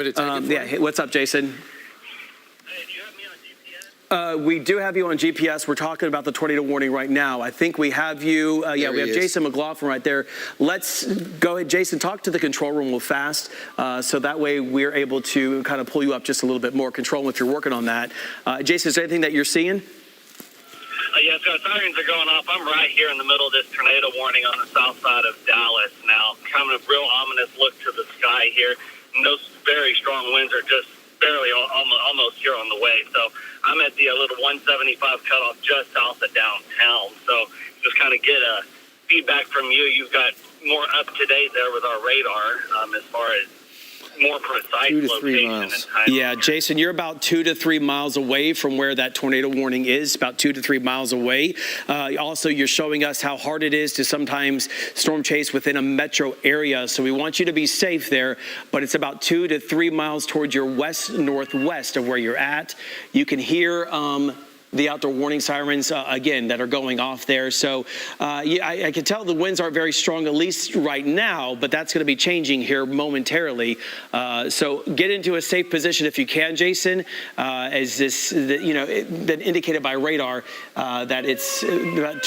me to take it for Yeah, hey, what's up, Jason? Hey, do you have me on GPS? We do have you on GPS. We're talking about the tornado warning right now. I think we have you. Yeah, we have Jason McLaughlin right there. Let's go ahead, Jason, talk to the control room real fast. So that way we're able to kind of pull you up just a little bit more, control if you're working on that. Jason, is there anything that you're seeing? Yeah, so sirens are going off. I'm right here in the middle of this tornado warning on the south side of Dallas now. Kind of a real ominous look to the sky here. And those very strong winds are just barely almost here on the way. So I'm at the little 175 cutoff just south of downtown. So just kind of get a feedback from you. You've got more up to date there with our radar as far as more precise 2 to 3 location miles. and time. Yeah, Jason, you're about 2 to 3 miles away from where that tornado warning is, about 2 to 3 miles away. Also, you're showing us how hard it is to sometimes storm chase within a metro area. So we want you to be safe there, but it's about 2 to 3 miles towards your west-northwest of where you're at. You can hear the outdoor warning sirens, again, that are going off there. So yeah, I can tell the winds aren't very strong, at least right now, but that's going to be changing here momentarily. So get into a safe position if you can, Jason, as this, been indicated by radar that it's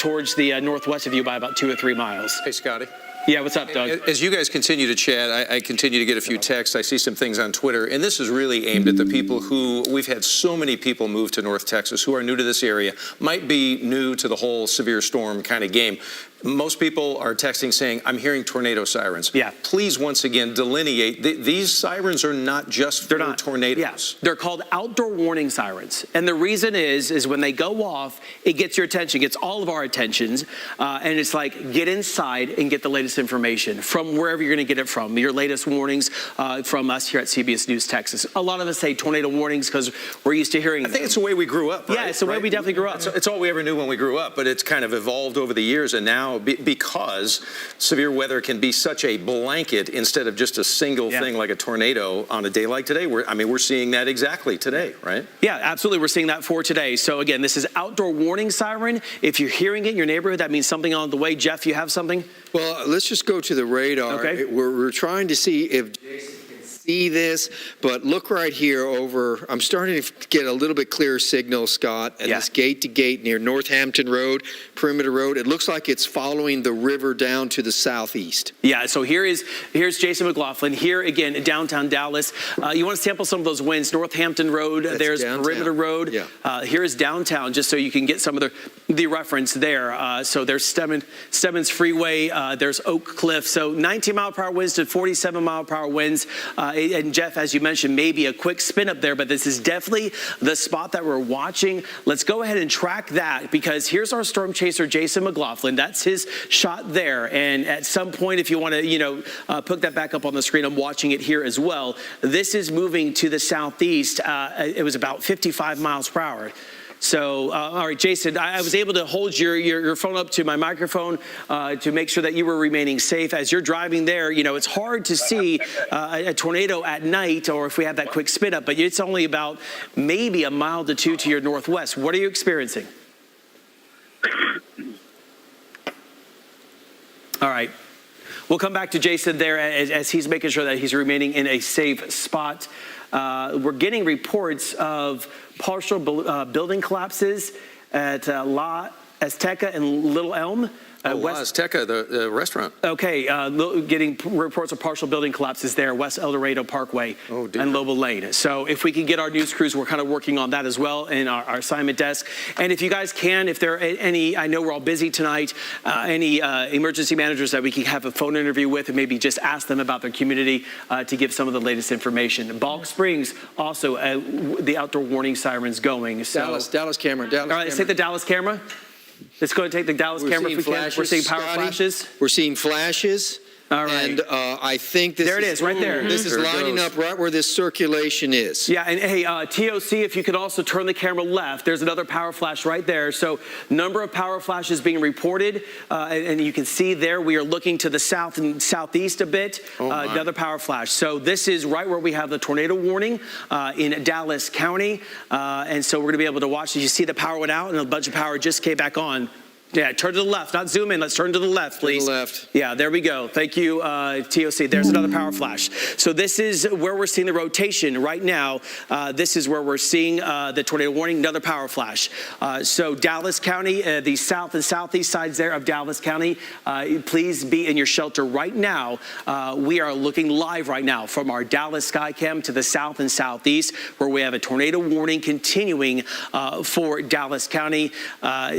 towards the northwest of you by about 2 or 3 miles. Hey, Scotty. Yeah, what's up, Doug? As you guys continue to chat, I continue to get a few texts. I see some things on Twitter, and this is really aimed at the people who, we've had so many people move to North Texas who are new to this area, might be new to the whole severe storm kind of game. Most people are texting saying, I'm hearing tornado sirens. Yeah. Please, once again, delineate. These sirens are not just for tornadoes. Yeah. They're called outdoor warning sirens. And the reason is when they go off, it gets your attention, gets all of our attentions. And it's like, get inside and get the latest information from wherever you're going to get it from. Your latest warnings from us here at CBS News Texas. A lot of us say tornado warnings because we're used to hearing them. I think it's the way we grew up, right? Yeah, it's the way we definitely grew up. It's all we ever knew when we grew up, but it's kind of evolved over the years, and now because severe weather can be such a blanket instead of just a single thing like a tornado on a day like today. We're seeing that exactly today, right? Yeah, absolutely. We're seeing that for today. So again, this is outdoor warning siren. If you're hearing it in your neighborhood, that means something on the way. Jeff, you have something? Well, let's just go to the radar. Okay. We're trying to see if Jason can see this, but look right here over, I'm starting to get a little bit clearer signal, Scott, and this gate to gate near Northampton Road, Perimeter Road. It looks like it's following the river down to the southeast. Yeah, so here's Jason McLaughlin. Here again, downtown Dallas. You want to sample some of those winds. Northampton Road, there's downtown. Perimeter Road. Yeah. Here is downtown, just so you can get some of the reference there. So there's Stemmons Freeway, there's Oak Cliff. So 19-mile-per-hour winds to 47-mile-per-hour winds. And Jeff, as you mentioned, maybe a quick spin up there, but this is definitely the spot that we're watching. Let's go ahead and track that, because here's our storm chaser, Jason McLaughlin. That's his shot there. And at some point, if you want to, put that back up on the screen, I'm watching it here as well. This is moving to the southeast. It was about 55 miles per hour. So, all right, Jason, I was able to hold your phone up to my microphone to make sure that you were remaining safe. As you're driving there, it's hard to see a tornado at night, or if we have that quick spin up, but it's only about maybe a mile to 2 to your northwest. What are you experiencing? All right. We'll come back to Jason there as he's making sure that he's remaining in a safe spot. We're getting reports of partial building collapses at La Azteca and Little Elm. La Azteca, the restaurant. Okay, getting reports of partial building collapses there, West El Dorado Parkway and Lobo Lane. So if we can get our news crews, we're kind of working on that as well in our assignment desk. And if you guys can, if there are any, I know we're all busy tonight, any emergency managers that we can have a phone interview with and maybe just ask them about their community to give some of the latest information. Balk Springs, also the outdoor warning sirens going. So, Dallas camera. All right, let's take the Dallas camera. Let's go and take the Dallas camera if we can. We're seeing power flashes. We're seeing flashes. All right. And I think this there it is, right there. This is lining up right where this circulation is. Yeah, and hey, TOC, if you could also turn the camera left, there's another power flash right there. So number of power flashes being reported, and you can see there we are looking to the south and southeast a bit, another power flash. So this is right where we have the tornado warning in Dallas County, and so we're going to be able to watch. You see the power went out and a bunch of power just came back on. Yeah, turn to the left, not zoom in. Let's turn to the left, please. To the left. Yeah, there we go. Thank you, TOC. There's another power flash. So this is where we're seeing the rotation right now. This is where we're seeing the tornado warning, another power flash. So Dallas County, the south and southeast sides there of Dallas County, please be in your shelter right now. We are looking live right now from our Dallas Skycam to the south and southeast, where we have a tornado warning continuing for Dallas County.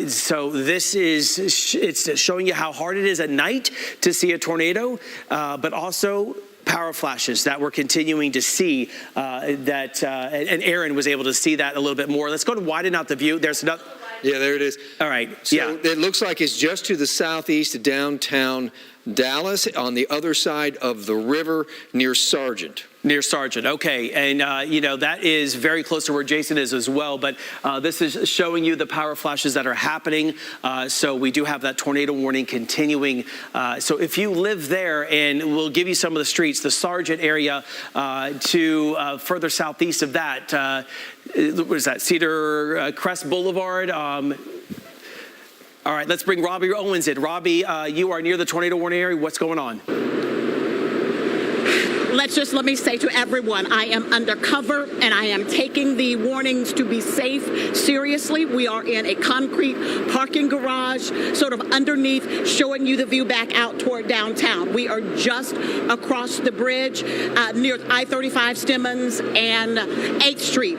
So this it's showing you how hard it is at night to see a tornado, but also power flashes that we're continuing to see and Aaron was able to see that a little bit more. Let's go to widen out the view. There's another. Yeah, there it is. All right. So it looks like it's just to the southeast of downtown Dallas, on the other side of the river near Sargent. Near Sargent, okay. And, that is very close to where Jason is as well. But this is showing you the power flashes that are happening. So we do have that tornado warning continuing. So if you live there, and we'll give you some of the streets, the Sargent area to further southeast of that, what is that, Cedar Crest Boulevard? All right, let's bring Robbie Owens in. Robbie, you are near the tornado warning area. What's going on? Let me say to everyone, I am undercover and I am taking the warnings to be safe seriously. We are in a concrete parking garage, sort of underneath, showing you the view back out toward downtown. We are just across the bridge near I-35 Stemmons and 8th Street.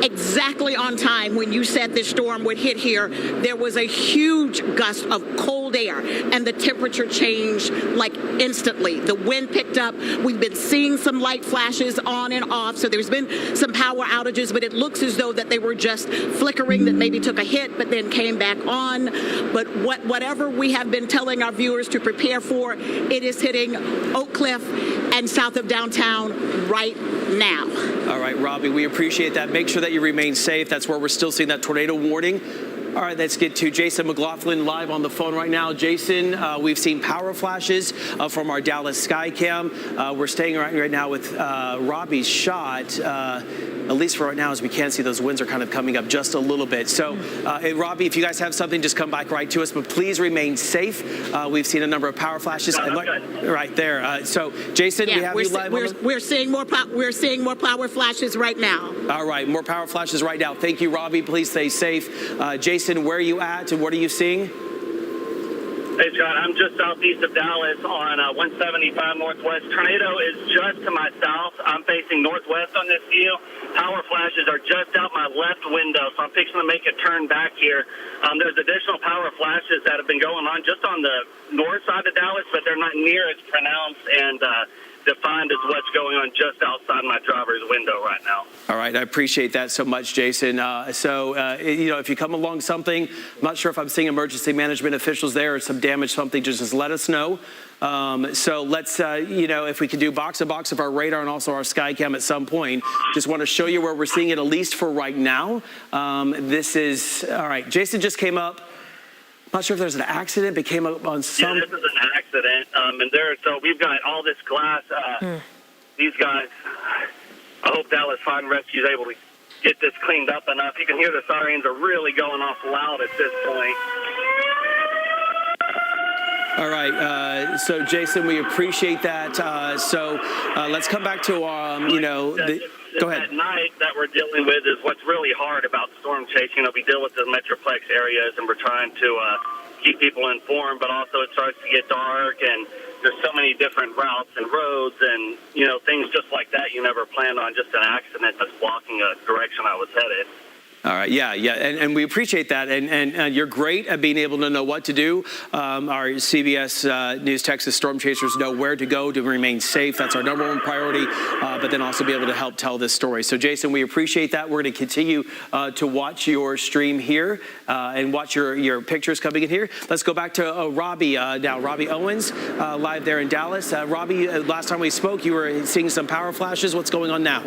Exactly on time when you said this storm would hit here, there was a huge gust of cold air and the temperature changed like instantly. The wind picked up. We've been seeing some light flashes on and off, so there's been some power outages, but it looks as though that they were just flickering, that maybe took a hit but then came back on. But whatever we have been telling our viewers to prepare for, it is hitting Oak Cliff and south of downtown right now. All right, Robbie, we appreciate that. Make sure that you remain safe. That's where we're still seeing that tornado warning. All right, let's get to Jason McLaughlin live on the phone right now. Jason, we've seen power flashes from our Dallas Skycam. We're staying right now with Robbie's shot. At least for right now, as we can see, those winds are kind of coming up just a little bit. So, Robbie, if you guys have something, just come back right to us. But please remain safe. We've seen a number of power flashes. Right there. So, Jason, we have you live. We're seeing more power flashes right now. All right, more power flashes right now. Thank you, Robbie. Please stay safe. Jason, where are you at and what are you seeing? Hey, Scott, I'm just southeast of Dallas on 175 Northwest. Tornado is just to my south. I'm facing northwest on this view. Power flashes are just out my left window, so I'm fixing to make a turn back here. There's additional power flashes that have been going on just on the north side of Dallas, but they're not near as pronounced and defined as what's going on just outside my driver's window right now. All right, I appreciate that so much, Jason. If you come along something, I'm not sure if I'm seeing emergency management officials there or some damage, something, just let us know. So let's, if we can do box to box of our radar and also our Skycam at some point, just want to show you where we're seeing it, at least for right now. This is, all right, Jason just came up. Not sure if there's an accident, but came up on some. Yeah, this is an accident. So we've got all this glass. These guys, I hope Dallas Fire and Rescue is able to get this cleaned up enough. You can hear the sirens are really going off loud at this point. All right, so Jason, we appreciate that. Let's come back to, go ahead. At night that we're dealing with is what's really hard about storm chasing. We deal with the Metroplex areas and we're trying to keep people informed, but also it starts to get dark and there's so many different routes and roads and, things just like that you never planned on, just an accident that's blocking a direction I was headed. All right, yeah, and we appreciate that, and you're great at being able to know what to do. Our CBS News Texas storm chasers know where to go to remain safe. That's our number one priority, but then also be able to help tell this story. So, Jason, we appreciate that. We're going to continue to watch your stream here and watch your pictures coming in here. Let's go back to Robbie now. Robbie Owens, live there in Dallas. Robbie, last time we spoke, you were seeing some power flashes. What's going on now?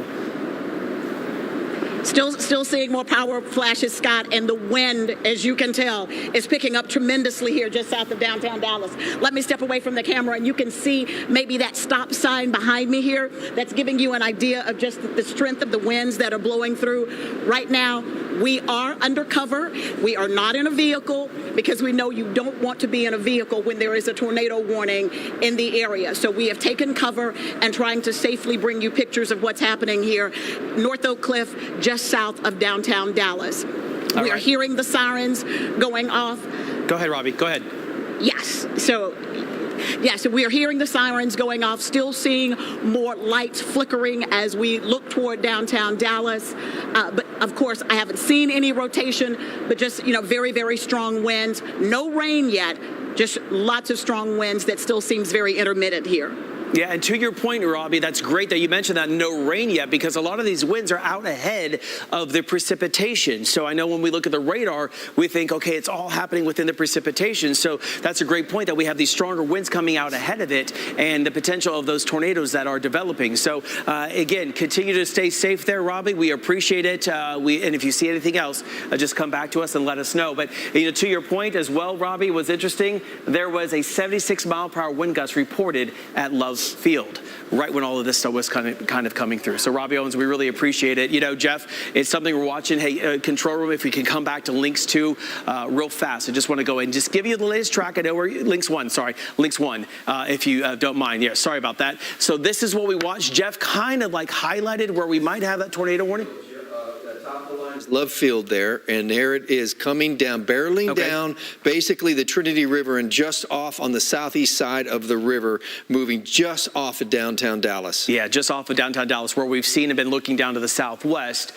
Still seeing more power flashes, Scott, and the wind, as you can tell, is picking up tremendously here just south of downtown Dallas. Let me step away from the camera, and you can see maybe that stop sign behind me here. That's giving you an idea of just the strength of the winds that are blowing through. Right now, We are undercover. We are not in a vehicle because we know you don't want to be in a vehicle when there is a tornado warning in the area. So we have taken cover and trying to safely bring you pictures of what's happening here, North Oak Cliff, just south of downtown Dallas. We are hearing the sirens going off. Go ahead, Robbie. Go ahead. Yes. So we are hearing the sirens going off, still seeing more lights flickering as we look toward downtown Dallas. But of course, I haven't seen any rotation, but just, very, very strong winds. No rain yet, just lots of strong winds that still seems very intermittent here. Yeah, and to your point, Robbie, that's great that you mentioned that no rain yet, because a lot of these winds are out ahead of the precipitation. So I know when we look at the radar, we think, okay, it's all happening within the precipitation. So that's a great point that we have these stronger winds coming out ahead of it and the potential of those tornadoes that are developing. So again, continue to stay safe there, Robbie. We appreciate it. And if you see anything else, just come back to us and let us know. But to your point as well, Robbie, was interesting. There was a 76-mile-per-hour wind gust reported at Love Field right when all of this stuff was kind of coming through. So Robbie Owens, we really appreciate it. Jeff, it's something we're watching. Hey, control room, if we can come back to links 2 real fast. I just want to go and just give you the latest track. I know we're links 1, if you don't mind. Yeah, sorry about that. So this is what we watched. Jeff kind of highlighted where we might have that tornado warning. Love Field there, and there it is coming down, barreling down basically the Trinity River and just off on the southeast side of the river, moving just off of downtown Dallas. Yeah, just off of downtown Dallas, where we've seen and been looking down to the southwest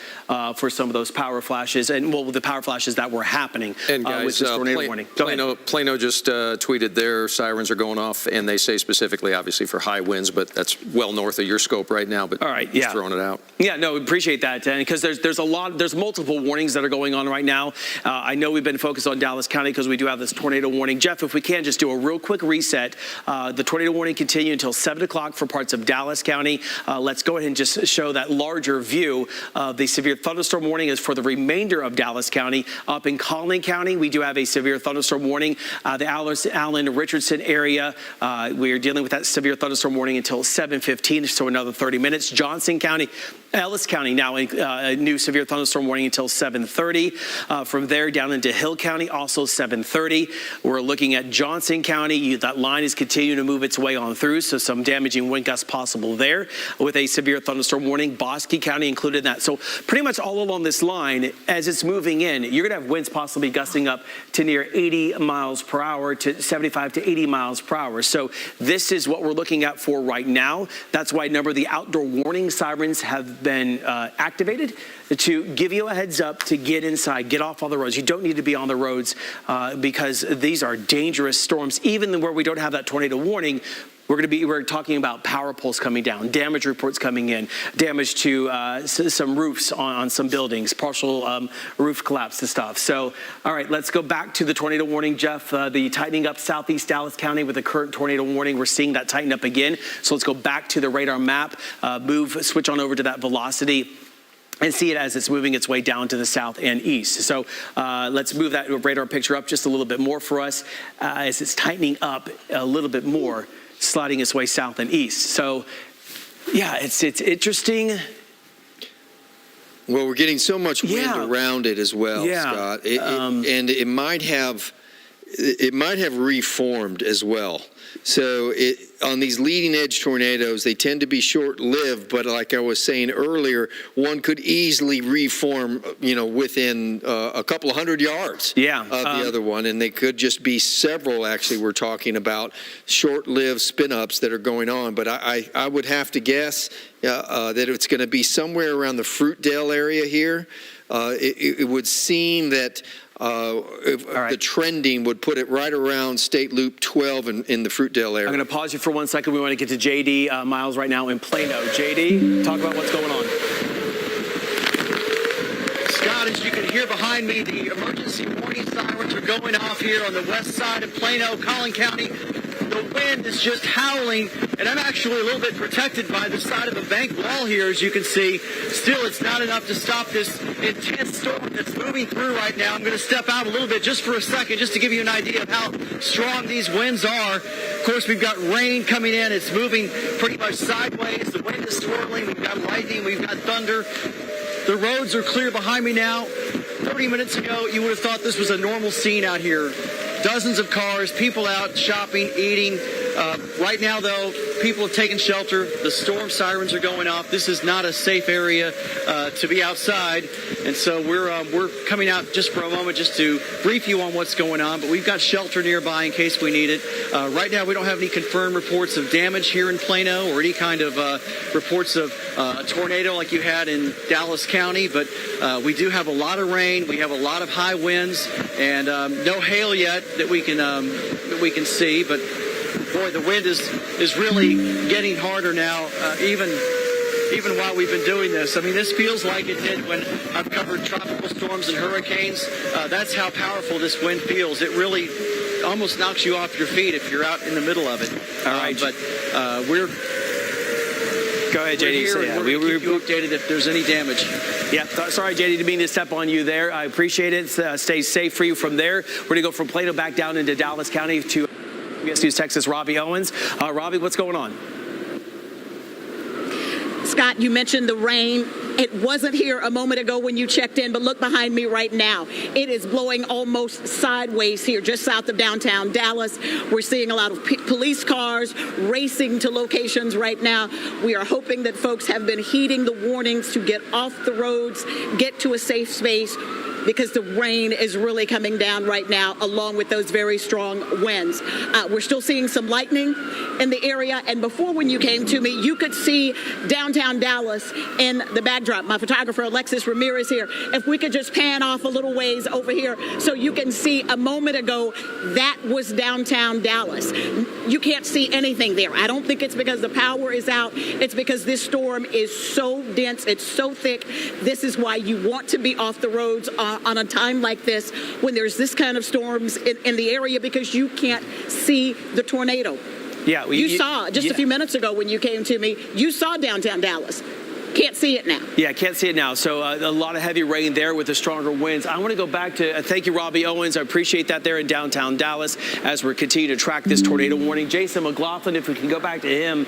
for some of those power flashes, and the power flashes that were happening and guys, with this tornado warning. Plano just tweeted their sirens are going off, and they say specifically, obviously, for high winds, but that's well north of your scope right now. But all right, just throwing it out. Yeah, no, appreciate that, because there's multiple warnings that are going on right now. I know we've been focused on Dallas County because we do have this tornado warning. Jeff, if we can just do a real quick reset. The tornado warning continues until 7 o'clock for parts of Dallas County. Let's go ahead and just show that larger view of the severe thunderstorm warning is for the remainder of Dallas County. Up in Collin County, we do have a severe thunderstorm warning. The Allen, Richardson area, we are dealing with that severe thunderstorm warning until 7:15, so another 30 minutes. Johnson County, Ellis County now a new severe thunderstorm warning until 7:30. From there down into Hill County, also 7:30. We're looking at Johnson County. That line is continuing to move its way on through, so some damaging wind gusts possible there with a severe thunderstorm warning. Bosque County included in that. So pretty much all along this line, as it's moving in, you're going to have winds possibly gusting up to near 80 miles per hour to 75 to 80 miles per hour. So this is what we're looking at for right now. That's why a number of the outdoor warning sirens have been activated to give you a heads up to get inside, get off all the roads. You don't need to be on the roads because these are dangerous storms. Even where we don't have that tornado warning, we're talking about power poles coming down, damage reports coming in, damage to some roofs on some buildings, partial roof collapse and stuff. So, all right, let's go back to the tornado warning, Jeff. The tightening up southeast Dallas County with the current tornado warning, we're seeing that tighten up again. So let's go back to the radar map, switch on over to that velocity, and see it as it's moving its way down to the south and east. So let's move that radar picture up just a little bit more for us as it's tightening up a little bit more, sliding its way south and east. So, yeah, it's interesting. Well, we're getting so much wind around it as well, Scott. And it might have reformed as well. So on these leading edge tornadoes, they tend to be short-lived, but like I was saying earlier, one could easily reform, within a couple of 100 yards of the other one, and they could just be several, actually, we're talking about short-lived spin-ups that are going on. But I would have to guess that it's going to be somewhere around the Fruitdale area here. It would seem that the trending would put it right around State Loop 12 in the Fruitdale area. I'm going to pause you for 1 second. We want to get to J.D. Miles right now in Plano. J.D., talk about what's going on. Scott, as you can hear behind me, the emergency warning sirens are going off here on the west side of Plano, Collin County. The wind is just howling, and I'm actually a little bit protected by the side of a bank wall here, as you can see. Still, it's not enough to stop this intense storm that's moving through right now. I'm going to step out a little bit just for a second, just to give you an idea of how strong these winds are. Of course, we've got rain coming in. It's moving pretty much sideways. The wind is swirling. We've got lightning. We've got thunder. The roads are clear behind me now. 30 minutes ago, you would have thought this was a normal scene out here. Dozens of cars, people out shopping, eating. Right now, though, people have taken shelter. The storm sirens are going off. This is not a safe area to be outside. And so we're coming out just for a moment just to brief you on what's going on. But we've got shelter nearby in case we need it. Right now, we don't have any confirmed reports of damage here in Plano or any kind of reports of a tornado like you had in Dallas County. But we do have a lot of rain. We have a lot of high winds and no hail yet that we can see. But boy, the wind is really getting harder now, even while we've been doing this. I mean, this feels like it did when I've covered tropical storms and hurricanes. That's how powerful this wind feels. It really almost knocks you off your feet if you're out in the middle of it. All right. But we're... Go ahead, JD. We're here, and we're going to keep you updated if there's any damage. Yeah, sorry, JD, didn't mean to step on you there. I appreciate it. Stay safe for you from there. We're going to go from Plano back down into Dallas County to CBS News Texas, Robbie Owens. Robbie, what's going on? Scott, you mentioned the rain. It wasn't here a moment ago when you checked in, but look behind me right now. It is blowing almost sideways here just south of downtown Dallas. We're seeing a lot of police cars racing to locations right now. We are hoping that folks have been heeding the warnings to get off the roads, get to a safe space, because the rain is really coming down right now, along with those very strong winds. We're still seeing some lightning in the area. And before, when you came to me, you could see downtown Dallas in the backdrop. My photographer, Alexis Ramirez here. If we could just pan off a little ways over here so you can see a moment ago, that was downtown Dallas. You can't see anything there. I don't think it's because the power is out. It's because this storm is so dense. It's so thick. This is why you want to be off the roads on a time like this when there's this kind of storms in the area, because you can't see the tornado. Yeah, you saw just a few minutes ago when you came to me, you saw downtown Dallas. Can't see it now. Yeah, can't see it now. So a lot of heavy rain there with the stronger winds. I want to go back to thank you, Robbie Owens. I appreciate that there in downtown Dallas as we're continuing to track this tornado warning. Jason McLaughlin, if we can go back to him,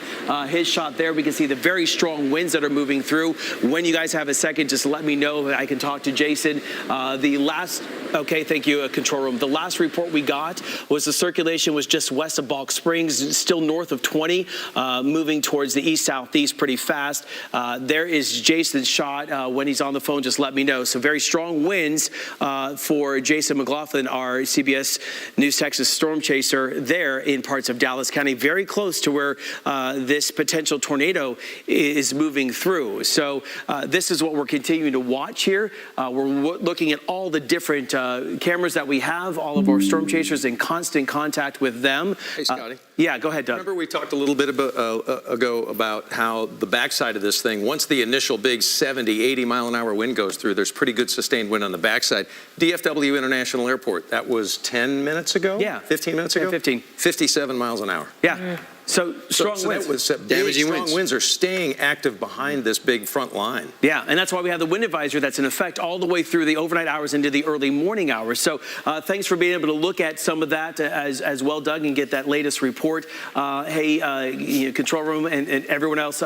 his shot there, we can see the very strong winds that are moving through. When you guys have a second, just let me know. I can talk to Jason. Okay, thank you, control room. The last report we got was the circulation was just west of Balk Springs, still north of 20, moving towards the east-southeast pretty fast. There is Jason's shot. When he's on the phone, just let me know. So very strong winds for Jason McLaughlin, our CBS News Texas storm chaser there in parts of Dallas County, very close to where this potential tornado is moving through. So this is what we're continuing to watch here. We're looking at all the different cameras that we have, all of our storm chasers in constant contact with them. Hey, Scotty. Yeah, go ahead, Doug. Remember we talked a little bit ago about how the backside of this thing, once the initial big 70, 80 mile an hour wind goes through, there's pretty good sustained wind on the backside. DFW International Airport, that was 10 minutes ago? Yeah. 15 minutes ago? 15. 57 miles an hour. Yeah. So strong winds. That was damaging winds. Strong winds are staying active behind this big front line. Yeah, and that's why we have the wind advisory that's in effect all the way through the overnight hours into the early morning hours. So thanks for being able to look at some of that as well, Doug, and get that latest report. Hey, control room and everyone else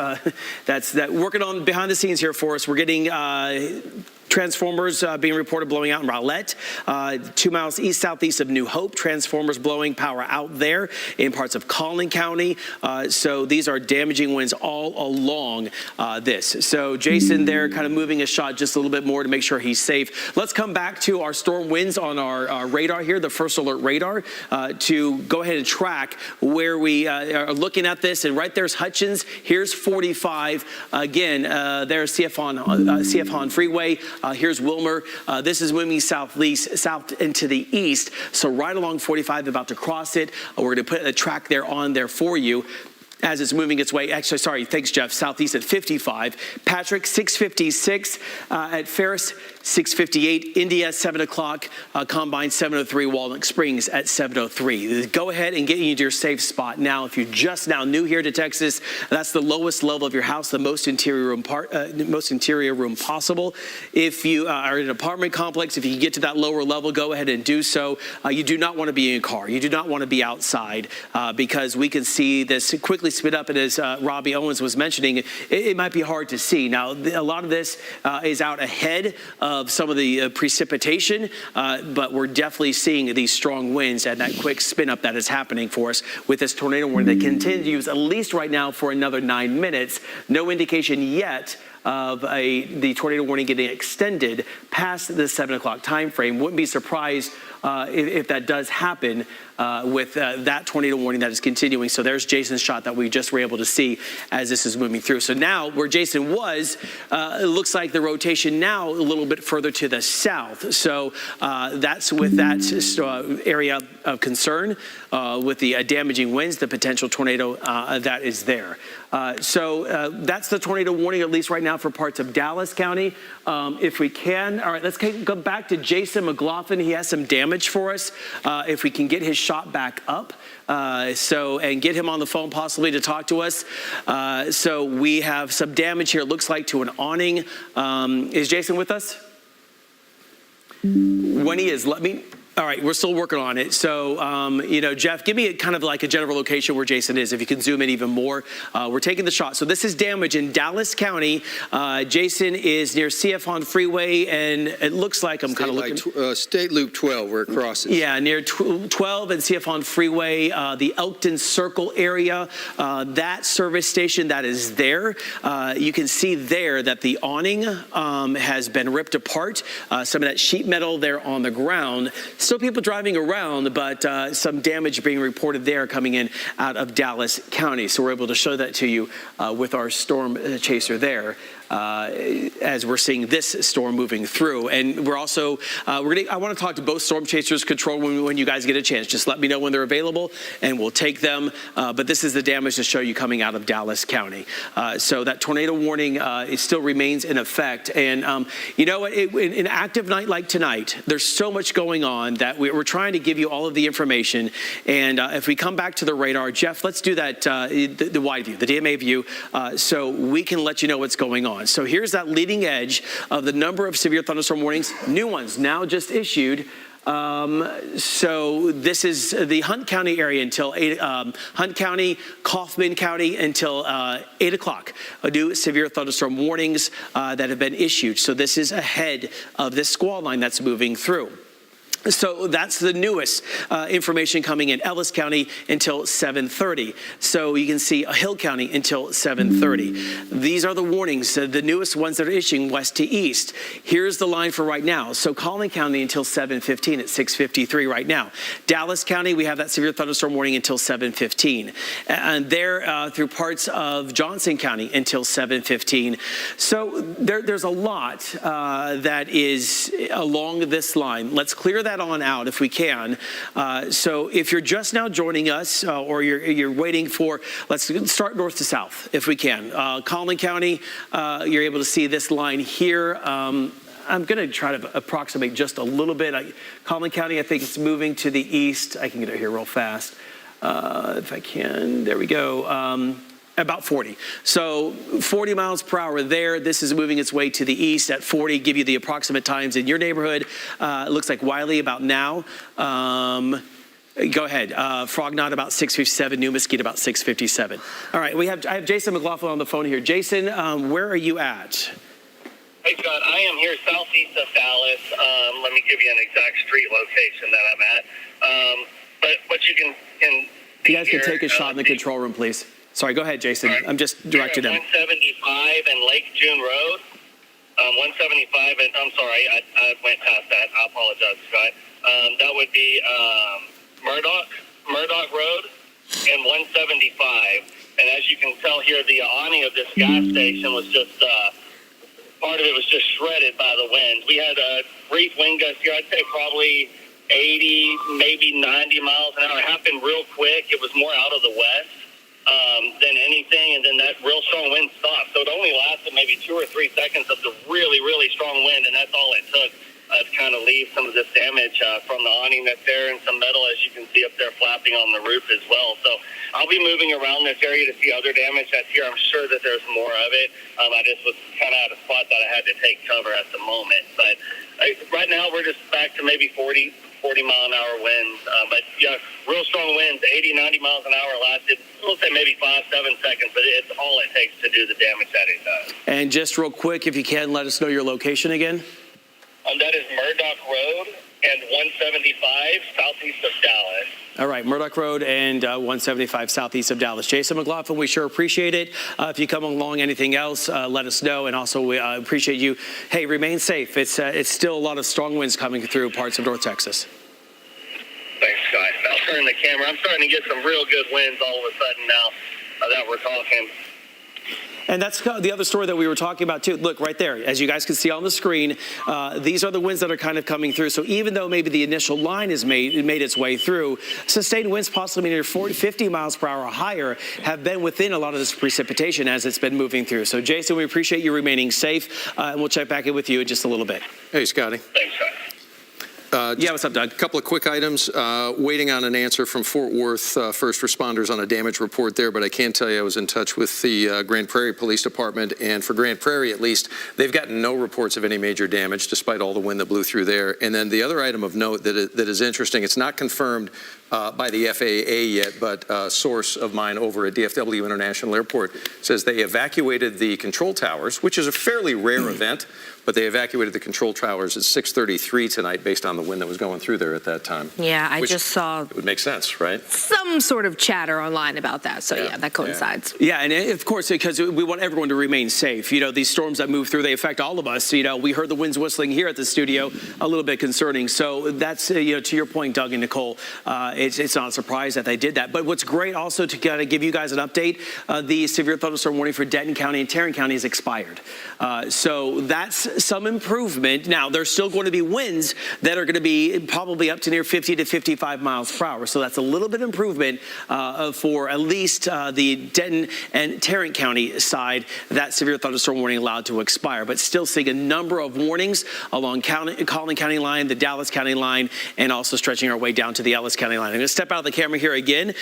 that's working on behind the scenes here for us. We're getting transformers being reported blowing out in Rowlett, 2 miles east-southeast of New Hope. Transformers blowing power out there in parts of Collin County. So these are damaging winds all along this. So Jason there kind of moving a shot just a little bit more to make sure he's safe. Let's come back to our storm winds on our radar here, the first alert radar, to go ahead and track where we are looking at this. And right there's Hutchins. Here's 45. Again, there's CF Hahn Freeway. Here's Wilmer. This is moving south into the east. So right along 45, about to cross it. We're going to put a track there on there for you as it's moving its way. Actually, sorry, thanks, Jeff. Southeast at 55. Patrick, 656 at Ferris, 658. India, 7 o'clock. Combine, 703. Walnut Springs at 703. Go ahead and get you to your safe spot now. If you're just now new here to Texas, that's the lowest level of your house, the most interior room possible. If you are in an apartment complex, if you can get to that lower level, go ahead and do so. You do not want to be in a car. You do not want to be outside because we can see this quickly quickly split up, and as Robbie Owens was mentioning, it might be hard to see. Now, a lot of this is out ahead of some of the precipitation, but we're definitely seeing these strong winds and that quick spin up that is happening for us with this tornado warning that continues at least right now for another 9 minutes. No indication yet of the tornado warning getting extended past the 7 o'clock time frame. Wouldn't be surprised if that does happen with that tornado warning that is continuing. So there's Jason's shot that we just were able to see as this is moving through. So now where Jason was, it looks like the rotation now a little bit further to the south. So that's with that area of concern with the damaging winds, the potential tornado that is there. So that's the tornado warning, at least right now, for parts of Dallas County. If we can, all right, let's go back to Jason McLaughlin. He has some damage for us. If we can get his shot back up, and get him on the phone possibly to talk to us. So we have some damage here, it looks like, to an awning. Is Jason with us? When he is, all right, we're still working on it. So, Jeff, give me kind of like a general location where Jason is, if you can zoom in even more. We're taking the shot. So this is damage in Dallas County. Jason is near CF Freeway, and it looks like I'm kind of looking. State Loop 12, where it crosses. Yeah, near 12 and CF Freeway, the Elkton Circle area. That service station that is there, you can see there that the awning has been ripped apart. Some of that sheet metal there on the ground. Still people driving around, but some damage being reported there coming in out of Dallas County. So we're able to show that to you with our storm chaser there. As we're seeing this storm moving through. And we're also, I want to talk to both storm chasers control when you guys get a chance. Just let me know when they're available and we'll take them. But this is the damage to show you coming out of Dallas County. So that tornado warning it still remains in effect. And you know what, in an active night like tonight, there's so much going on that we're trying to give you all of the information. And if we come back to the radar, Jeff, let's do that, the wide view, the DMA view, so we can let you know what's going on. So here's that leading edge of the number of severe thunderstorm warnings, new ones now just issued. So this is the Hunt County area until Hunt County, Kaufman County until 8 o'clock. New severe thunderstorm warnings that have been issued. So this is ahead of this squall line that's moving through. So that's the newest information coming in. Ellis County until 7:30. So you can see Hill County until 7:30. These are the warnings, the newest ones that are issuing west to east. Here's the line for right now. So Collin County until 7:15 at 6:53 right now. Dallas County, we have that severe thunderstorm warning until 7:15. And there through parts of Johnson County until 7:15. So there's a lot that is along this line. Let's clear that on out if we can. So if you're just now joining us or you're waiting for, let's start north to south if we can. Collin County, you're able to see this line here. I'm going to try to approximate just a little bit. Collin County, I think it's moving to the east. I can get it here real fast if I can. There we go. About 40. So 40 miles per hour there. This is moving its way to the east at 40. Give you the approximate times in your neighborhood. It looks like Wiley about now. Go ahead. Frognot about 6:57. New Mesquite about 6:57. All right. I have Jason McLaughlin on the phone here. Jason, where are you at? Hey, Scott. I am here southeast of Dallas. Let me give you an exact street location that I'm at. But you can you guys can take a shot in the control room, please. Sorry, go ahead, Jason. Right. I'm just directing them. 175 and Lake June Road. 175 and I'm sorry, I went past that. I apologize, Scott. That would be Murdoch Road and 175. And as you can tell here, the awning of this gas station was just part of it was just shredded by the wind. We had a brief wind gust here. I'd say probably 80, maybe 90 miles an hour. It happened real quick. It was more out of the west than anything, and then that real strong wind stopped. So it only lasted maybe 2 or 3 seconds of the really, really strong wind, and that's all it took to kind of leave some of this damage from the awning that's there and some metal, as you can see up there, flapping on the roof as well. So I'll be moving around this area to see other damage that's here. I'm sure that there's more of it. I just was kind of at a spot that I had to take cover at the moment. But right now we're just back to maybe 40 40-mile-an-hour winds. But, yeah, real strong winds, 80, 90 miles an hour lasted, we'll say maybe 5-7 seconds, but it's all it takes to do the damage that it does. And just real quick, if you can, let us know your location again. That is Murdoch Road and 175 southeast of Dallas. All right, Murdoch Road and 175 southeast of Dallas. Jason McLaughlin, we sure appreciate it. If you come along anything else, let us know. And also, we appreciate you. Hey, remain safe. It's still a lot of strong winds coming through parts of North Texas. Thanks, Scott. I'll turn the camera. I'm starting to get some real good winds all of a sudden now that we're talking. And that's the other story that we were talking about, too. Look, right there, as you guys can see on the screen, these are the winds that are kind of coming through. So even though maybe the initial line has made its way through, sustained winds possibly near 50 miles per hour or higher have been within a lot of this precipitation as it's been moving through. So, Jason, we appreciate you remaining safe, and we'll check back in with you in just a little bit. Hey, Scotty. Thanks, Scott. Yeah, what's up, Doug? A couple of quick items. Waiting on an answer from Fort Worth first responders on a damage report there, but I can tell you I was in touch with the Grand Prairie Police Department, and for Grand Prairie at least, they've gotten no reports of any major damage despite all the wind that blew through there. And then the other item of note that is interesting, it's not confirmed by the FAA yet, but a source of mine over at DFW International Airport says they evacuated the control towers, which is a fairly rare event, but they evacuated the control towers at 6:33 tonight based on the wind that was going through there at that time. Yeah, I just saw it would make sense, right? some sort of chatter online about that. So, yeah, that coincides. Yeah, and of course, because we want everyone to remain safe. You know, these storms that move through, they affect all of us. You know, we heard the winds whistling here at the studio, a little bit concerning. So that's, you know, to your point, Doug and Nicole, it's not a surprise that they did that. But what's great also to kind of give you guys an update, the severe thunderstorm warning for Denton County and Tarrant County has expired. So that's some improvement. Now, there's still going to be winds that are going to be probably up to near 50 to 55 miles per hour. So that's a little bit improvement for at least the Denton and Tarrant County side. That severe thunderstorm warning allowed to expire, but still seeing a number of warnings along Collin County line, the Dallas County line, and also stretching our way down to the Ellis County line. I'm going to step out of the camera here again.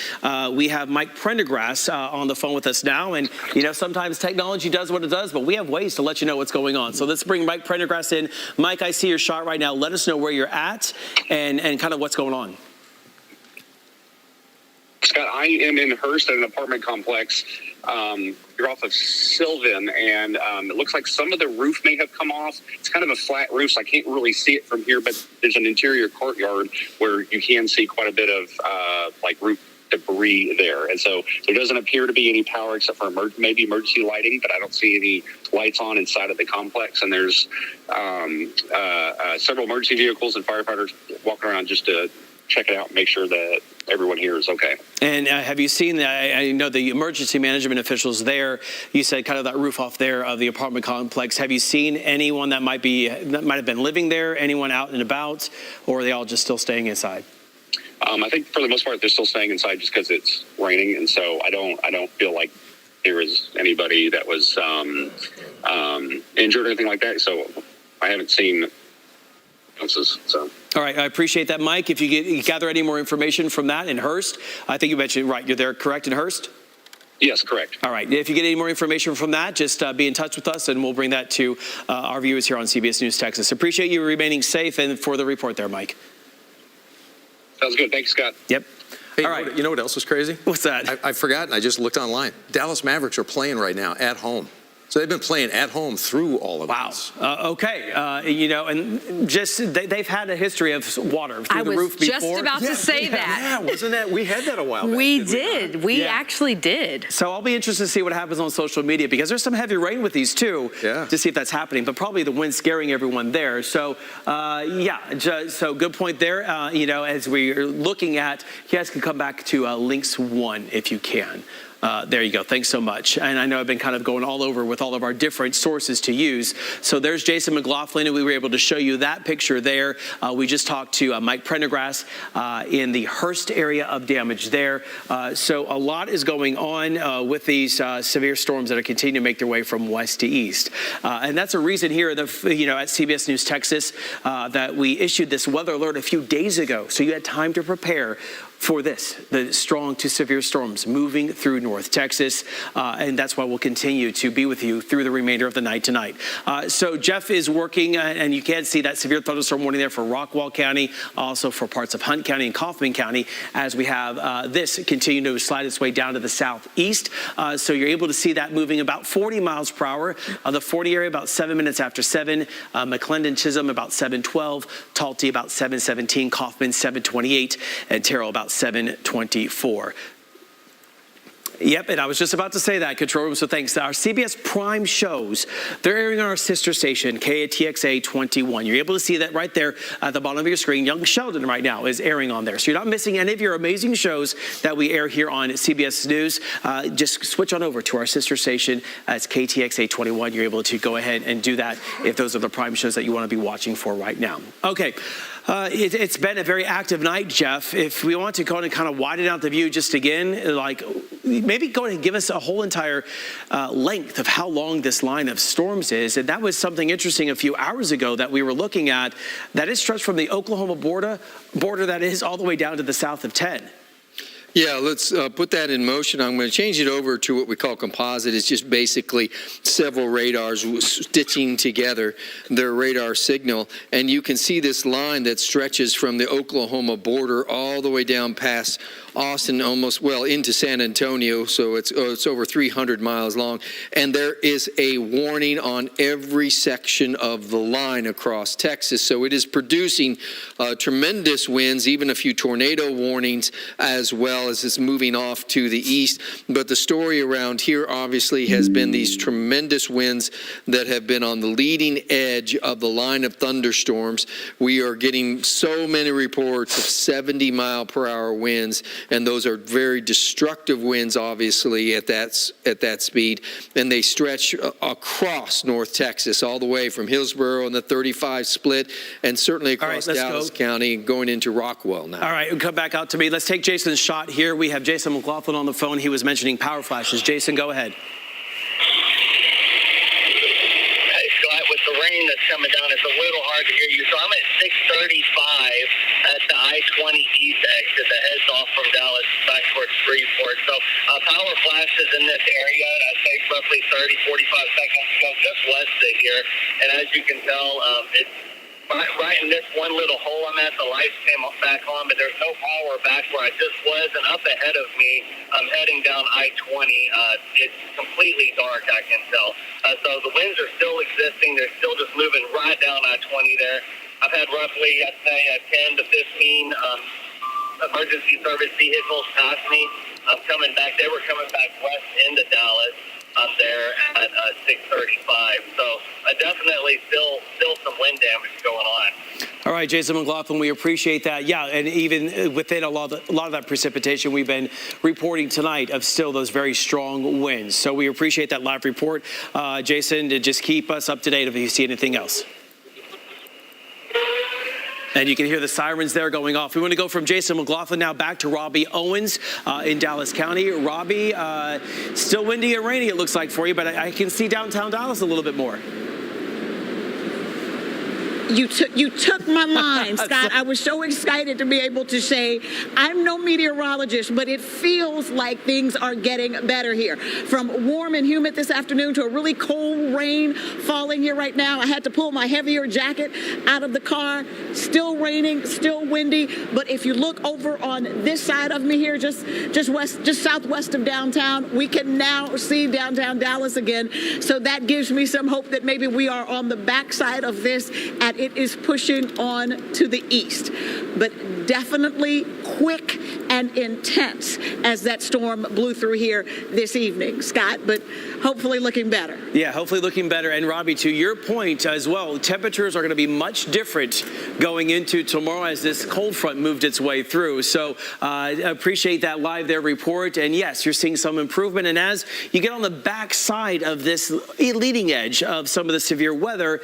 We have Mike Prendergrass on the phone with us now. And, you know, sometimes technology does what it does, but we have ways to let you know what's going on. So let's bring Mike Prendergrass in. Mike, I see your shot right now. Let us know where you're at and kind of what's going on. Scott, I am in Hurst at an apartment complex. You're off of Sylvan, and it looks like some of the roof may have come off. It's kind of a flat roof, so I can't really see it from here, but there's an interior courtyard where you can see quite a bit of like roof debris there. And so there doesn't appear to be any power except for maybe emergency lighting, but I don't see any lights on inside of the complex. And there's several emergency vehicles and firefighters walking around just to check it out and make sure that everyone here is okay. And have you seen that? I know the emergency management officials there, you said kind of that roof off there of the apartment complex. Have you seen anyone that might have been living there, anyone out and about, or are they all just still staying inside? I think for the most part, they're still staying inside just because it's raining. And so I don't feel like there was anybody that was injured or anything like that. So I haven't seen instances. So. All right, I appreciate that, Mike. If you gather any more information from that in Hurst, I think you mentioned, right, you're there, correct, in Hurst? Yes, correct. All right. If you get any more information from that, just be in touch with us, and we'll bring that to our viewers here on CBS News Texas. Appreciate you remaining safe, and for the report there, Mike. Sounds good. Thanks, Scott. Yep. Hey, all right. You know what else is crazy? What's that? I've forgotten. I just looked online. Dallas Mavericks are playing right now at home. So they've been playing at home through all of this. Okay. You know, and just they've had a history of water through the roof before. I was just about to say that. Yeah, wasn't that? We had that a while back. We did. We actually did. So I'll be interested to see what happens on social media because there's some heavy rain with these too. Yeah. To see if that's happening, but probably the wind scaring everyone there. So so good point there. You know, as we're looking at, you guys can come back to links 1 if you can. There you go. Thanks so much. And I know I've been kind of going all over with all of our different sources to use. So there's Jason McLaughlin, and we were able to show you that picture there. We just talked to Mike Prendergrass in the Hurst area of damage there. So a lot is going on with these severe storms that are continuing to make their way from west to east. And that's a reason here, at CBS News Texas, that we issued this weather alert a few days ago. So you had time to prepare. for the strong to severe storms moving through North Texas, and that's why we'll continue to be with you through the remainder of the night tonight. So Jeff is working, and you can see that severe thunderstorm warning there for Rockwall County, also for parts of Hunt County and Kaufman County, as we have this continue to slide its way down to the southeast. So you're able to see that moving about 40 miles per hour. The 40 area about 7 minutes after 7. McClendon, Chisholm about 7:12. Talty about 7:17. Kaufman 7:28. And Terrell about 7:24. Yep, and I was just about to say that, Control Room, so thanks. Our CBS Prime shows, they're airing on our sister station, KTVT 21. You're able to see that right there at the bottom of your screen. Young Sheldon right now is airing on there. So you're not missing any of your amazing shows that we air here on CBS News. Just switch on over to our sister station. It's KTVT 21. You're able to go ahead and do that if those are the Prime shows that you want to be watching for right now. Okay. It's been a very active night, Jeff. If we want to go and kind of widen out the view just again, like maybe go ahead and give us a whole entire length of how long this line of storms is. And that was something interesting a few hours ago that we were looking at, that is stretched from the Oklahoma border that is all the way down to the south of 10. Yeah, let's put that in motion. I'm going to change it over to what we call composite. It's just basically several radars stitching together their radar signal. And you can see this line that stretches from the Oklahoma border all the way down past Austin, almost, well, into San Antonio. So it's over 300 miles long. And there is a warning on every section of the line across Texas. So it is producing tremendous winds, even a few tornado warnings as well as it's moving off to the east. But the story around here obviously has been these tremendous winds that have been on the leading edge of the line of thunderstorms. We are getting so many reports of 70-mile-per-hour winds, and those are very destructive winds, obviously, at that speed. And they stretch across North Texas, all the way from Hillsborough and the 35 split, and certainly across Dallas County, going into Rockwell now. All right, come back out to me. Let's take Jason's shot here. We have Jason McLaughlin on the phone. He was mentioning power flashes. Jason, go ahead. Hey, Scott, with the rain that's coming down, it's a little hard to hear you. So I'm at 635 at the I-20 East exit that heads off from Dallas back towards Freeport. So power flashes in this area, I'd say roughly 30, 45 seconds ago, just west of here. And as you can tell, it's right in this one little hole I'm at. The lights came back on, but there's no power back where I just was. And up ahead of me, I'm heading down I-20. It's completely dark, I can tell. So the winds are still existing. They're still just moving right down I-20 there. I've had roughly, I'd say, 10 to 15 emergency service vehicles pass me. I'm coming back. They were coming back west into Dallas up there at 6:35. So definitely still some wind damage going on. All right, Jason McLaughlin, we appreciate that. Yeah, and even within a lot of that precipitation we've been reporting tonight of still those very strong winds. So we appreciate that live report. Jason, to just keep us up to date if you see anything else. And you can hear the sirens there going off. We want to go from Jason McLaughlin now back to Robbie Owens in Dallas County. Robbie, still windy and rainy it looks like for you, but I can see downtown Dallas a little bit more. You took my line, Scott. I was so excited to be able to say, I'm no meteorologist, but it feels like things are getting better here. From warm and humid this afternoon to a really cold rain falling here right now. I had to pull my heavier jacket out of the car. Still raining, still windy. But if you look over on this side of me here, just southwest of downtown, we can now see downtown Dallas again. So that gives me some hope that maybe we are on the backside of this and it is pushing on to the east, but definitely quick and intense as that storm blew through here this evening, Scott, but hopefully looking better. Yeah, hopefully looking better. And Robbie, to your point as well, temperatures are going to be much different going into tomorrow as this cold front moved its way through. So I appreciate that live there report. And yes, you're seeing some improvement. And as you get on the back side of this leading edge of some of the severe weather,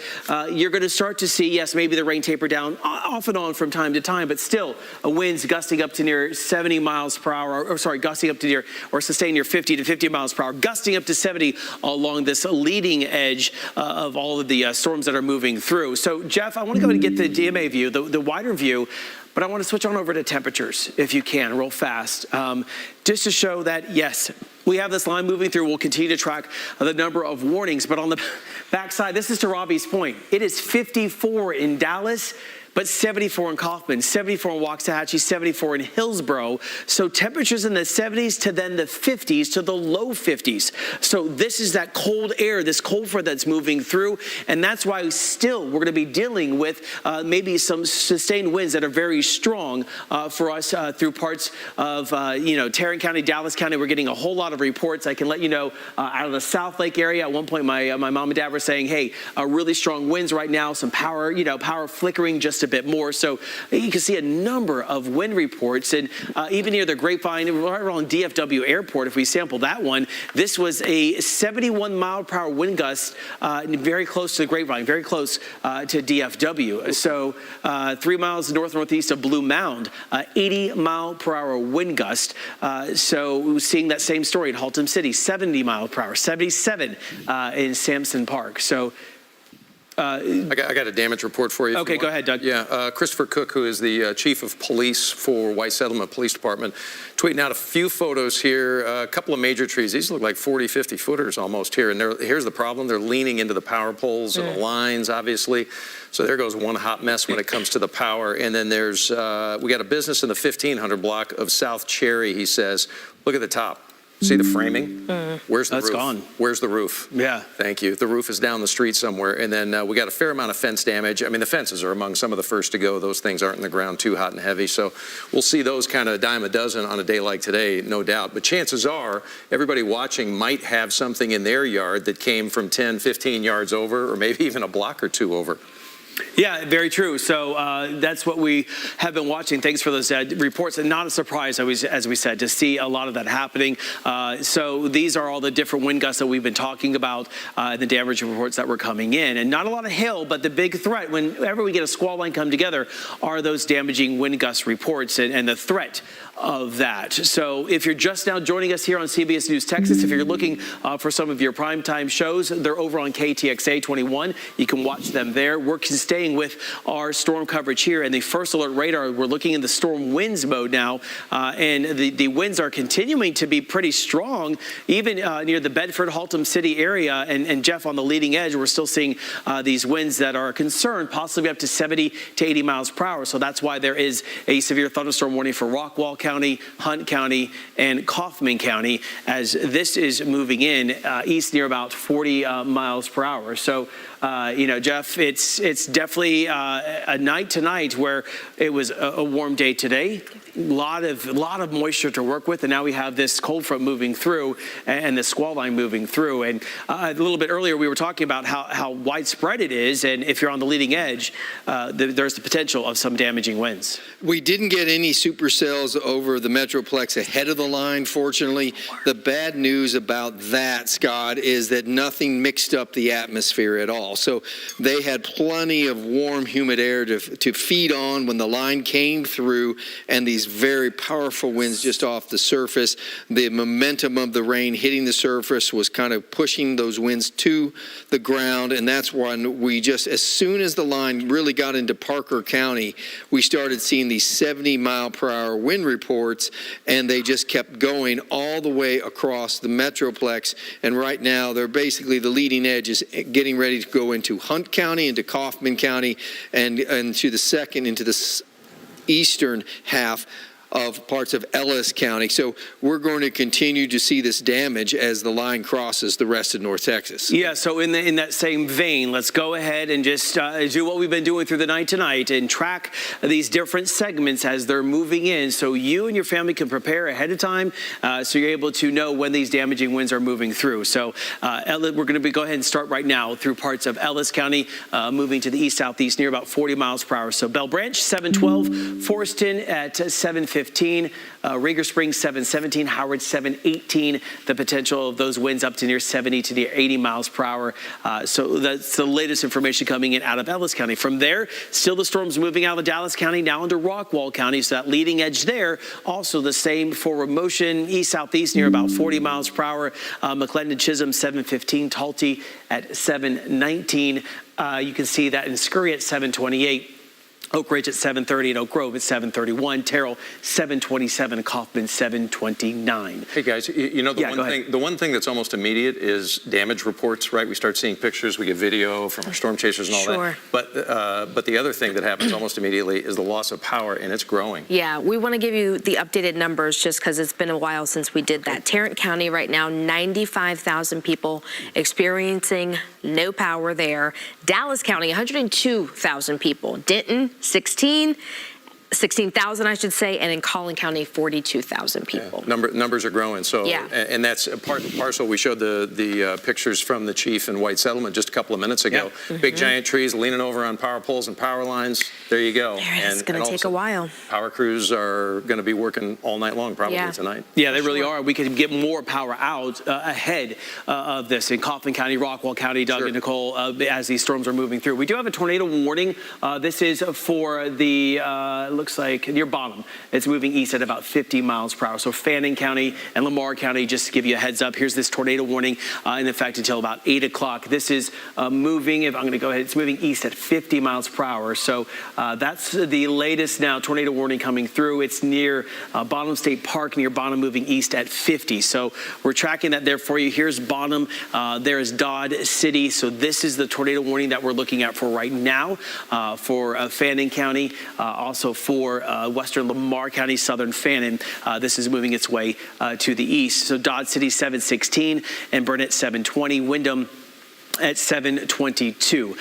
you're going to start to see, yes, maybe the rain taper down off and on from time to time, but still winds gusting up to near 70 miles per hour, gusting up to near, or sustain near 50 to 50 miles per hour, gusting up to 70 along this leading edge of all of the storms that are moving through. So, Jeff, I want to go ahead and get the DMA view, the wider view. But I want to switch on over to temperatures, if you can, real fast, just to show that, yes, we have this line moving through. We'll continue to track the number of warnings. But on the backside, this is to Robbie's point. It is 54 in Dallas, but 74 in Kaufman, 74 in Waxahachie, 74 in Hillsborough. So temperatures in the 70s to then the 50s to the low 50s. So this is that cold air, this cold front that's moving through. And that's why we're going to be dealing with maybe some sustained winds that are very strong for us through parts of, Tarrant County, Dallas County. We're getting a whole lot of reports. I can let you know out of the South Lake area. At one point, my mom and dad were saying, hey, really strong winds right now, some power, power flickering just a bit more. So you can see a number of wind reports, and even near the Grapevine, right around DFW Airport, if we sample that one, this was a 71 mile per hour wind gust very close to the Grapevine, very close to DFW. So 3 miles northeast of Blue Mound, 80 mile per hour wind gust. So seeing that same story in Haltom City, 70 mile per hour, 77 in Sampson Park. So I got a damage report for you. Okay, go ahead, Doug. Yeah, Christopher Cook, who is the chief of police for White Settlement Police Department, tweeting out a few photos here, a couple of major trees. These look like 40, 50 footers almost here. And here's the problem. They're leaning into the power poles and the lines, obviously. So there goes one hot mess when it comes to the power. And then there's, we got a business in the 1500 block of South Cherry, he says. Look at the top. See the framing? Where's the roof? That's gone. Where's the roof? Yeah. Thank you. The roof is down the street somewhere. And then we got a fair amount of fence damage. I mean, the fences are among some of the first to go. Those things aren't in the ground too hot and heavy. So we'll see those kind of a dime a dozen on a day like today, no doubt. But chances are everybody watching might have something in their yard that came from 10, 15 yards over, or maybe even a block or two over. Yeah, very true. So that's what we have been watching. Thanks for those reports. And not a surprise, as we said, to see a lot of that happening. So these are all the different wind gusts that we've been talking about, the damage reports that were coming in. And not a lot of hail, but the big threat, whenever we get a squall line come together, are those damaging wind gust reports and the threat of that. So if you're just now joining us here on CBS News Texas, if you're looking for some of your primetime shows, they're over on KTXA 21. You can watch them there. We're staying with our storm coverage here, and the first alert radar, we're looking in the storm winds mode now, and the winds are continuing to be pretty strong, even near the Bedford, Haltom City area, and Jeff, on the leading edge, we're still seeing these winds that are a concern, possibly up to 70 to 80 miles per hour. So that's why there is a severe thunderstorm warning for Rockwall County, Hunt County, and Kaufman County, as this is moving in east near about 40 miles per hour. So, Jeff, it's definitely a night tonight where it was a warm day today. A lot of moisture to work with, and now we have this cold front moving through and the squall line moving through. And a little bit earlier, we were talking about how widespread it is, and if you're on the leading edge, there's the potential of some damaging winds. We didn't get any supercells over the Metroplex ahead of the line, fortunately. The bad news about that, Scott, is that nothing mixed up the atmosphere at all. So they had plenty of warm, humid air to feed on when the line came through, and these very powerful winds just off the surface. The momentum of the rain hitting the surface was kind of pushing those winds to the ground, and that's when we just, as soon as the line really got into Parker County, we started seeing these 70 mile per hour wind reports, and they just kept going all the way across the Metroplex. And right now, they're basically, the leading edge is getting ready to go into Hunt County, into Kaufman County, and to the second, into the eastern half of parts of Ellis County. So we're going to continue to see this damage as the line crosses the rest of North Texas. Yeah, so in that same vein, let's go ahead and just do what we've been doing through the night tonight and track these different segments as they're moving in, so you and your family can prepare ahead of time, so you're able to know when these damaging winds are moving through. So we're going to go ahead and start right now through parts of Ellis County, moving to the east-southeast near about 40 miles per hour. So Bell Branch, 712, Forston at 715, Rager Springs 717, Howard 718. The potential of those winds up to near 70 to near 80 miles per hour. So that's the latest information coming in out of Ellis County. From there, still the storms moving out of Dallas County, now into Rockwall County. So that leading edge there, also the same forward motion, east-southeast near about 40 miles per hour. McClendon Chisholm 715, Talty at 719. You can see that in Scurry at 728. Oak Ridge at 7:30 and Oak Grove at 7:31. Terrell 7:27. Kaufman 7:29. Hey guys, you know the one thing that's almost immediate is damage reports, right? We start seeing pictures, we get video from our storm chasers and all that. But the other thing that happens almost immediately is the loss of power, and it's growing. Yeah, we want to give you the updated numbers just because it's been a while since we did that. Tarrant County right now, 95,000 people experiencing no power there. Dallas County, 102,000 people. Denton, 16,000, I should say, and in Collin County, 42,000 people. Yeah. Numbers are growing. So, yeah. And that's part and parcel. We showed the pictures from the chief in White Settlement just a couple of minutes ago. Yeah. Big giant trees leaning over on power poles and power lines. There you go. It's going to take a while. Power crews are going to be working all night long, probably tonight. Yeah, they really are. We can get more power out ahead of this in Kaufman County, Rockwall County, Doug and Nicole, as these storms are moving through. We do have a tornado warning. This is for the looks like near Bonham. It's moving east at about 50 miles per hour. So Fannin County and Lamar County, just to give you a heads up, here's this tornado warning in effect until about 8 o'clock. This is moving, if I'm going to go ahead, it's moving east at 50 miles per hour. So that's the latest now tornado warning coming through. It's near Bonham State Park, near Bonham, moving east at 50. So we're tracking that there for you. Here's Bonham. There is Dodge City. So this is the tornado warning that we're looking at for right now for Fannin County, also for western Lamar County, southern Fannin. This is moving its way to the east. So Dodge City 716 and Burnett 720. Wyndham at 7:22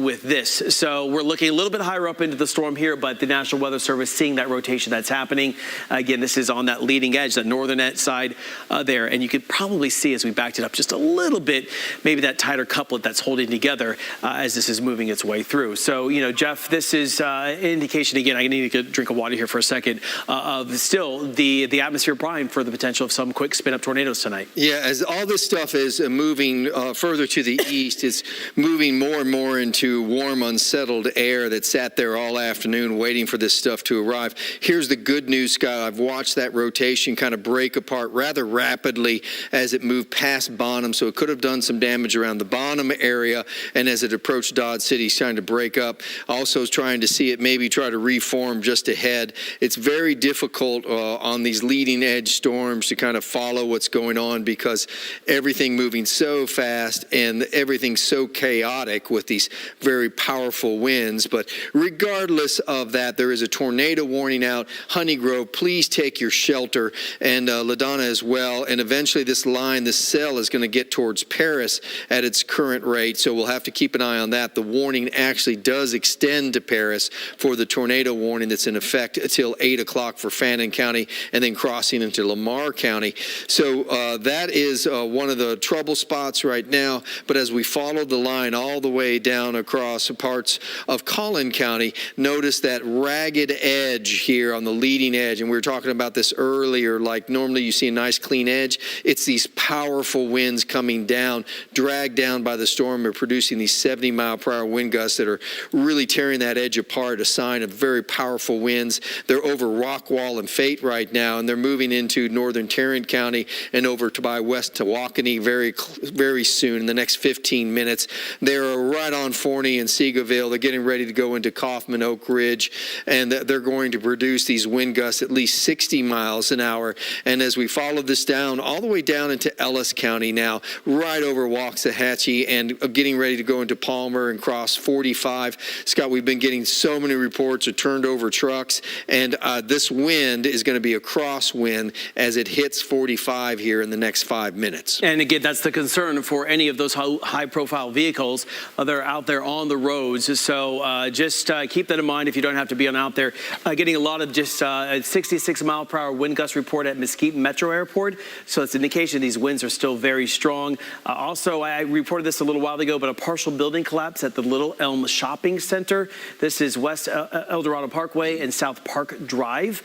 with this. So we're looking a little bit higher up into the storm here, but the National Weather Service seeing that rotation that's happening. Again, this is on that leading edge, that northern side there. And you could probably see as we backed it up just a little bit, maybe that tighter couplet that's holding together as this is moving its way through. So, you know, Jeff, this is an indication, again, I need to get a drink of water here for a second, of still the atmosphere primed for the potential of some quick spin-up tornadoes tonight. Yeah, as all this stuff is moving further to the east, it's moving more and more into warm, unsettled air that sat there all afternoon waiting for this stuff to arrive. Here's the good news, Scott. I've watched that rotation kind of break apart rather rapidly as it moved past Bonham, so it could have done some damage around the Bonham area, and as it approached Dodge City, it's trying to break up. Also is trying to see it maybe try to reform just ahead. It's very difficult on these leading edge storms to kind of follow what's going on because everything moving so fast and everything's so chaotic with these very powerful winds. But regardless of that, there is a tornado warning out. Honey Grove, please take your shelter, and LaDonna as well. And eventually this line, this cell is going to get towards Paris at its current rate, so we'll have to keep an eye on that. The warning actually does extend to Paris for the tornado warning that's in effect until 8 o'clock for Fannin County and then crossing into Lamar County. So that is one of the trouble spots right now. But as we follow the line all the way down across parts of Collin County, notice that ragged edge here on the leading edge. And we were talking about this earlier, like normally you see a nice clean edge. It's these powerful winds coming down, dragged down by the storm, are producing these 70-mile-per-hour wind gusts that are really tearing that edge apart, a sign of very powerful winds. They're over Rockwall and Fate right now, and they're moving into northern Tarrant County and over to by West Tawakoni very soon in the next 15 minutes. They're right on Forney and Seagoville. They're getting ready to go into Kaufman, Oak Ridge, and they're going to produce these wind gusts at least 60 miles an hour. And as we follow this down, all the way down into Ellis County now, right over Waxahachie, and getting ready to go into Palmer and cross 45. Scott, we've been getting so many reports of turned over trucks, and this wind is going to be a crosswind as it hits 45 here in the next 5 minutes. And again, that's the concern for any of those high-profile vehicles that are out there on the roads. So just keep that in mind if you don't have to be on out there. Getting a lot of just 66-mile-per-hour wind gust report at Mesquite Metro Airport. So it's an indication these winds are still very strong. Also, I reported this a little while ago, but a partial building collapse at the Little Elm Shopping Center. This is West El Dorado Parkway and South Park Drive.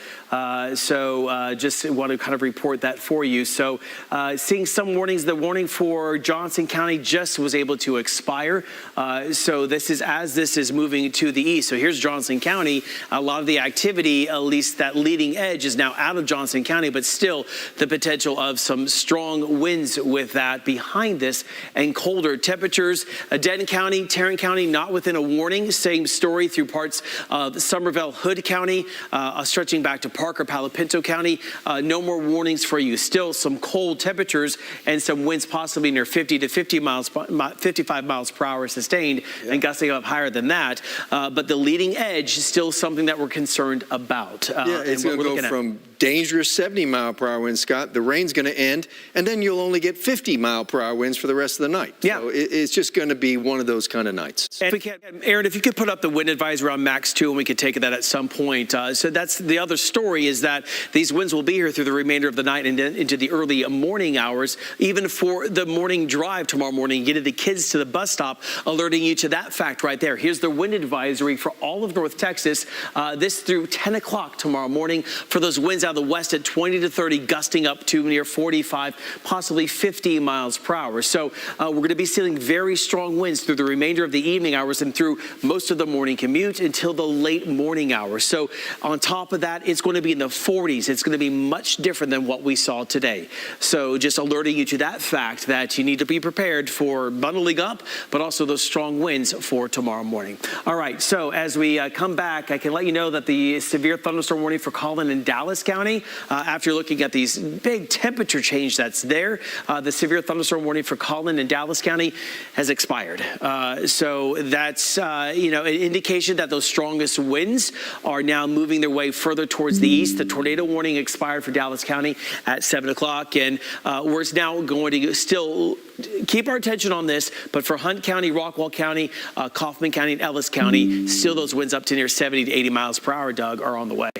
So just want to kind of report that for you. So seeing some warnings, the warning for Johnson County just just was able to expire. So this is as this is moving to the east. So here's Johnson County. A lot of the activity, at least that leading edge, is now out of Johnson County, but still the potential of some strong winds with that behind this and colder temperatures. Denton County, Tarrant County, not within a warning. Same story through parts of Somerville, Hood County, stretching back to Parker, Palo Pinto County. No more warnings for you. Still some cold temperatures and some winds possibly near 50 to 55 miles per hour sustained, and gusting up higher than that. But the leading edge is still something that we're concerned about. It's going to go from dangerous 70-mile-per-hour winds, Scott. The rain's going to end, and then you'll only get 50-mile-per-hour winds for the rest of the night. Yeah. So it's just going to be one of those kind of nights. And if we can, Aaron, if you could put up the wind advisory on Max 2, and we could take that at some point. So that's the other story, is that these winds will be here through the remainder of the night and into the early morning hours, even for the morning drive tomorrow morning, getting the kids to the bus stop, alerting you to that fact right there. Here's the wind advisory for all of North Texas, this through 10 o'clock tomorrow morning for those winds out of the west at 20 to 30, gusting up to near 45, possibly 50 miles per hour. So we're going to be seeing very strong winds through the remainder of the evening hours and through most of the morning commute until the late morning hours. So on top of that, it's going to be in the 40s. It's going to be much different than what we saw today. So just alerting you to that fact that you need to be prepared for bundling up, but also those strong winds for tomorrow morning. All right, so as we come back, I can let you know that the severe thunderstorm warning for Collin and Dallas County, after looking at these big temperature change that's there, the severe thunderstorm warning for Collin and Dallas County has expired. So that's an indication that those strongest winds are now moving their way further towards the east. The tornado warning expired for Dallas County at 7 o'clock, and we're now going to still keep our attention on this, but for Hunt County, Rockwall County, Kaufman County, and Ellis County, still those winds up to near 70 to 80 miles per hour, Doug, are on the way.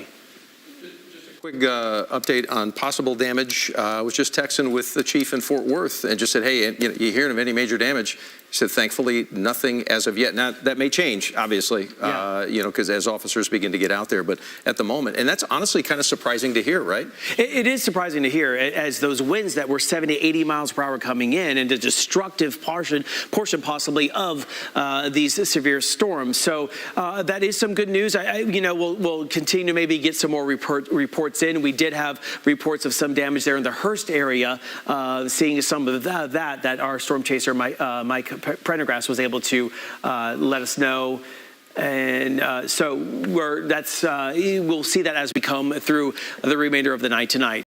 Quick update on possible damage. I was just texting with the chief in Fort Worth and just said, hey, you hearing of any major damage? He said, thankfully, nothing as of yet. Now, that may change, obviously, because as officers begin to get out there. But at the moment, and that's honestly kind of surprising to hear, right? It is surprising to hear, as those winds that were 70, 80 miles per hour coming in, and the destructive portion possibly of these severe storms. So that is some good news. We'll continue to maybe get some more reports in. We did have reports of some damage there in the Hearst area, seeing some of that our storm chaser, Mike Prendergrass, was able to let us know. And so we'll see that as we come through the remainder of the night tonight.